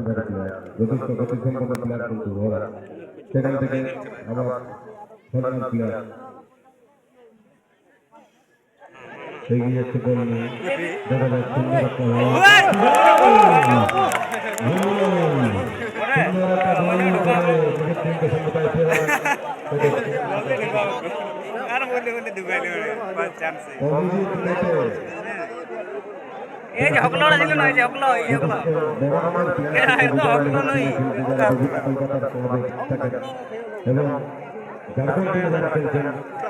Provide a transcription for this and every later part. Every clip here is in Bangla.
মেধাবী প্লেয়ার, যথেষ্ট গতিসম্পন্ন প্লেয়ার কিন্তু ওরা। সেখান থেকে আবার ফরওয়ার্ড প্লেয়ার এগিয়ে এসে বল নিয়ে দেখা যায় সুন্দর একটা এই যে হকলড়া ছিল না, এই যে হকলো এই হকলো এটা হকলো নই এবং ঝাড়খণ্ড থেকে যারা খেলছেন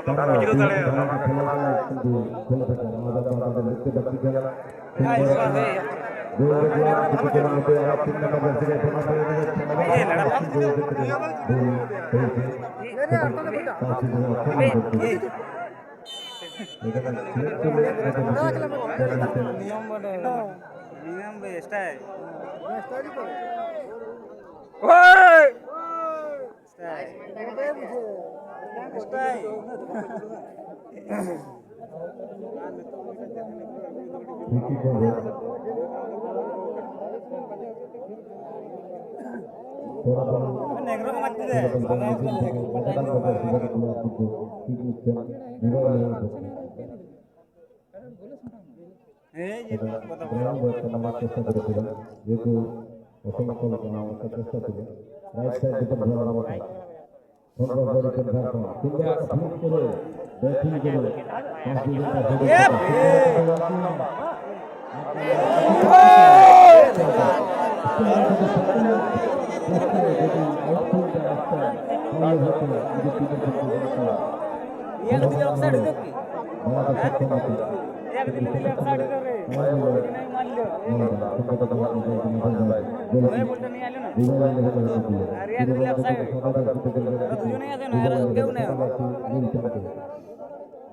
তারা খেলাটা কিন্তু খেলে থাকেন। আমাদের আমাদের দেখতে পাচ্ছি খেলা চেষ্টা করেছিলেন, যেহেতু অসংখ্য চেষ্টা ছিল রাইট সাইড থেকে ভালো করে ব্যাটিং করে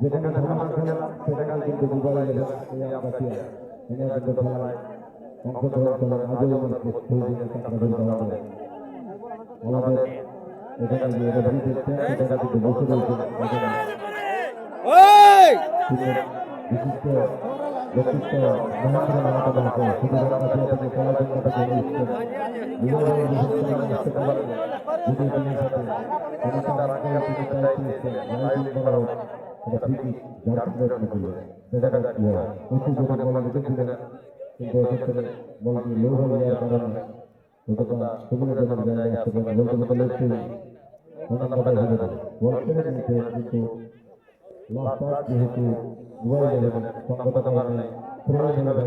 যেখানে সেখানে কিন্তু অংশগ্রহণ করার আগেও আমাদের এখানে যে রেফারি দেখছেন সেটা কিন্তু বসে রয়েছে বিশিষ্ট ব্যক্তিত্ব মহেন্দ্র নাথ শুধু থেকে কিন্তু এক্ষেত্রে বলটি লো হয়ে যাওয়ার কারণে যতটা সুবিধা জায়গায় আসতে পারে বলতে বলতে কিন্তু যেহেতু মোবাইল সংগত কারণে আমরা জানি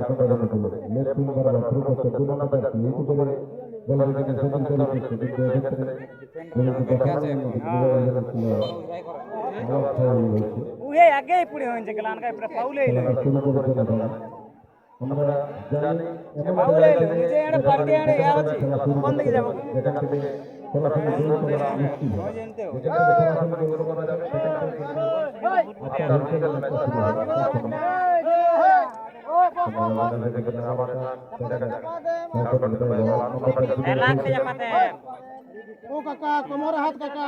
তোমার হাত কাকা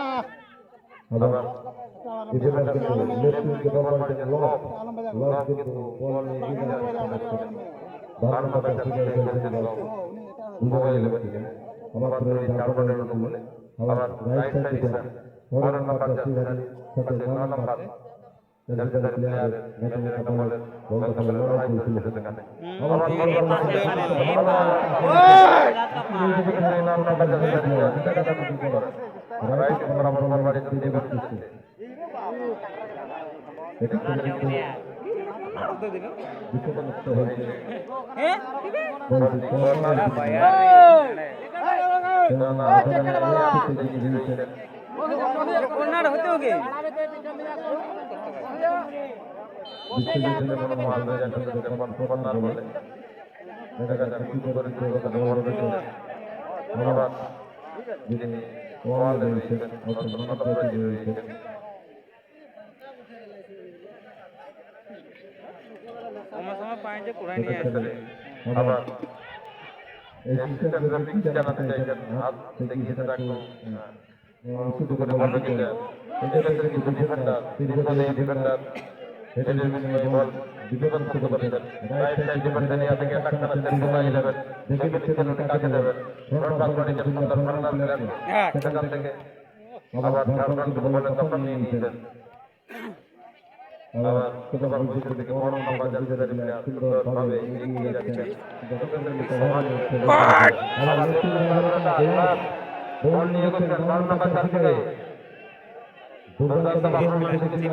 হেডের বিনিময়ে বল বিপদমুক্ত করেছেন রাইট সাইড ডিফেন্ডার এরিয়া থেকে অ্যাটাক করছেন ডিজাইন 11 দেখে নিচ্ছে তাহলে কাকে দেবে ফ্রন্ট পাস করেছেন সুন্দর ফরওয়ার্ড প্লেয়ারকে সেখান থেকে আবার ঝাড়খণ্ড কিন্তু বলের তখন নিয়ে নিয়েছেন আবার কোথাও বলছে যে করোনা নাম্বার ডিজাইন প্লেয়ার সুন্দরভাবে এগিয়ে যাচ্ছেন যতক্ষণ কভার নিচ্ছে আবার লেফট উইঙ্গার বল নিয়ে গেছেন ডান নাম্বার থেকে দুর্দান্ত পারফরম্যান্স দেখেছিলেন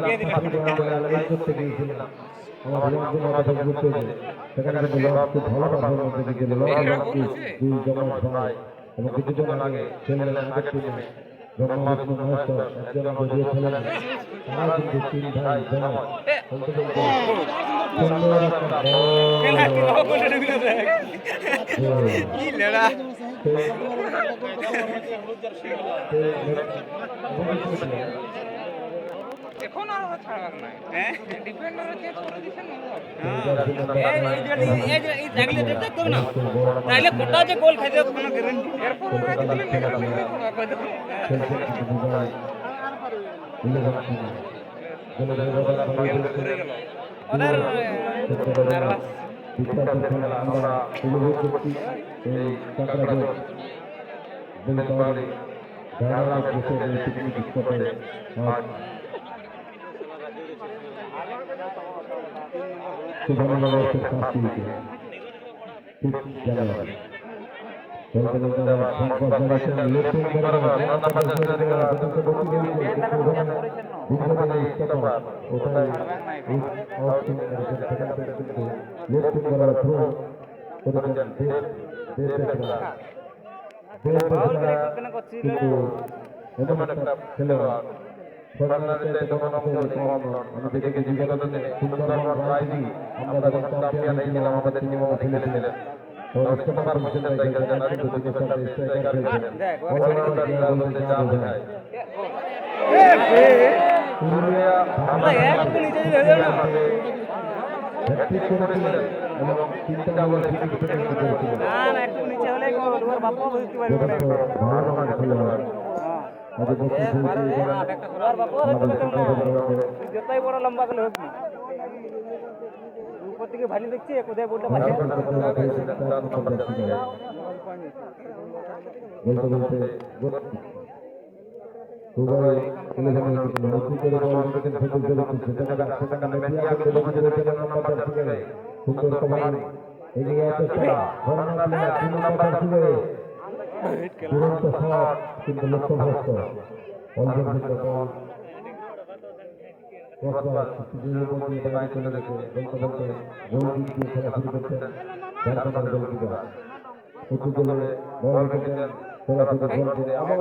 লাইভ করতে গিয়েছিলেন আমার রিয়াজুল মাথা ঘুরতে সেখানে কিন্তু লব খুব ভালো পারফরম্যান্স দেখেছিলেন লবকে দুই জমা ভাই এবং কিছুজন আগে ছেলেরা আগের টিমে ব্রহ্মবিষ্ণু মহেশ্বর একজন বজিয়ে খেলেন তারা কিন্তু তিন ভাই জমা বলতে বলতে সুন্দর একটা কি লেড়া এখন আর ছাড়ার নাই হ্যাঁ ডিফেন্ডারে চেঞ্জ করে দিছেন এই জাগলে দেখতে না তাইলে কোটা যে গোল খাইতে কোনো গ্যারান্টি এরপর ওরা দিলেন ওদের আমরা উপভোগ করছি এই কাকড়াঝোড় বেলপাহাড়ি ধারালা বসে এই পিকনিক স্পটে আজ সুবর্ণনগরের শাস্তি হয়েছে 6 জানুয়ারি চলতে চলতে আবার সম্পদ জানাচ্ছেন লেফট উইঙ্গার ওটাই আউট করেছেন সেখান থেকে কিন্তু লেফট উইঙ্গার থ্রো করেছেন কিন্তু এমন একটা খেলোয়াড় বাংলাদেশে যখন আমি দেখে বিগত দিনে সুন্দরবন রাইজি আমরা যখন চ্যাম্পিয়ন হয়েছিলাম আমাদের টিমও খেলেছিলেন তো স্টপার পজিশনে খেলছেন আর কিন্তু দুটো সাথে স্ট্রাইকার খেলছেন অলরাউন্ডার বলতে যা বোঝায় পুরুলিয়া হ্যাট্রিক করেছিলেন এবং 3টা গোল ফিনিশ করেছিলেন না না একটু নিচে হলে ওর বাবা বুঝতে পারবে না ভালো মানের খেলোয়াড় আজ যতই বড় লম্বা গেলে হোক উপর থেকে ভালো দেখছি কোথায় বলতে পারছি বলতে বলতে দুবাই ইলেভেন নতুন করে বল রেখেছেন ফজল সেখানে মেসি আগে বসে রয়েছেন নাম্বার থেকে সুন্দর কভার এগিয়ে আছে সারা বর্ণনা প্লেয়ার 3 নাম্বার থেকে তুরন্ত শট কিন্তু লক্ষ্যভ্রষ্ট অলরেডি বল কসবার কিছুদিনের মধ্যে বাইরে চলে গেছে বলতে বলতে গোল দিয়ে খেলা শুরু করছেন ঝাড়খণ্ডের গোলকিপার উত্তরে বল রেখেছেন সরাসরি গোল করে আবার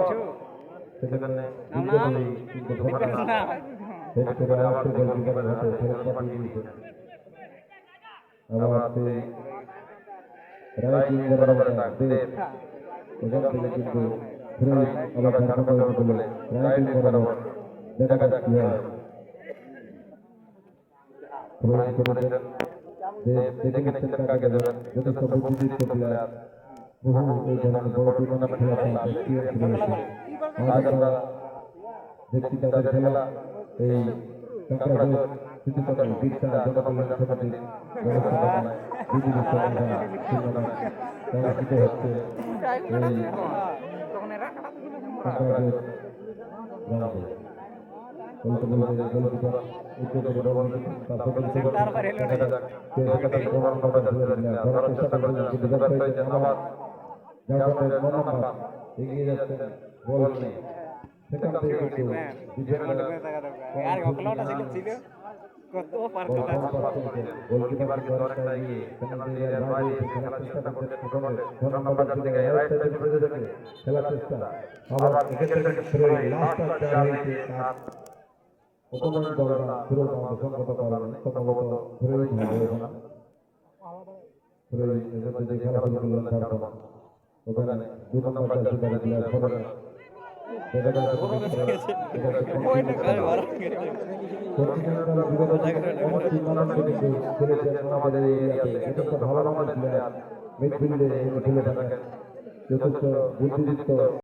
সেখানে বিপদে কিন্তু ঘটনা হেড করে আবার গোলকিপারের হাতে ফেরত পাঠিয়ে দিয়েছে আবার সেই রাইট উইঙ্গার বরাবর দেব এখান থেকে কিন্তু ফিরে আবার ঝাড়খণ্ডের বলে রাইট উইঙ্গার বরাবর দেখা যাক কি হয় প্রয়োগ করেছেন দেখে নিচ্ছেন কাকে দেবেন যথেষ্ট বুদ্ধিদীপ্ত প্লেয়ার বহু এই ধরনের বড় টুর্নামেন্ট খেলা এক্সপিরিয়েন্স রয়েছে আজ আমরা দেখছি তাদের খেলা এই কাকড়াঝোড় শিশুসদন বিরসা জনকল্যাণ সমিতির ব্যবস্থাপনায় বিজেপি সমাধান টুর্নামেন্ট অনুষ্ঠিত হচ্ছে এই কাকড়াঝোড় গ্রামে বলতে বলতে গোলকিপার উচ্চতর বল তারপরে দেখা যাক কে সেখানে প্রমাণ করবে ধরে নিয়ে ধরার চেষ্টা করছেন কিন্তু ব্যর্থ হয়েছেন আবার ঝাড়খণ্ডের 9 নম্বর এগিয়ে যাচ্ছেন বল নিয়ে সেখান থেকে কিন্তু আর হকলাটা ছিল কত পার কথা গোলকিপার কিন্তু অনেকটা এগিয়ে সেখান থেকে আর বাইরে খেলার চেষ্টা করছেন প্রথমে 9 নম্বর থেকে রাইট সাইডে ঘুরে যেতে খেলার চেষ্টা আবার এক্ষেত্রে কিন্তু লাস্ট চার হয়েছে আর অপমান দলরা ফিরত আমাদের সংগত করেন সম্ভবত ফিরে হবে না ফিরে এসে যে খেলা শুরু করলেন ঝাড়খণ্ড ওখানে 2 নম্বর জার্সি প্লেয়ার ফোনে দেখা যাচ্ছে কন্টিনেন্টাল বিগত অনেক টুর্নামেন্টে কিন্তু খেলেছেন আমাদের এই এরিয়াতে যথেষ্ট ভালো মানের প্লেয়ার মিডফিল্ডে খেলে থাকেন যথেষ্ট বুদ্ধিদীপ্ত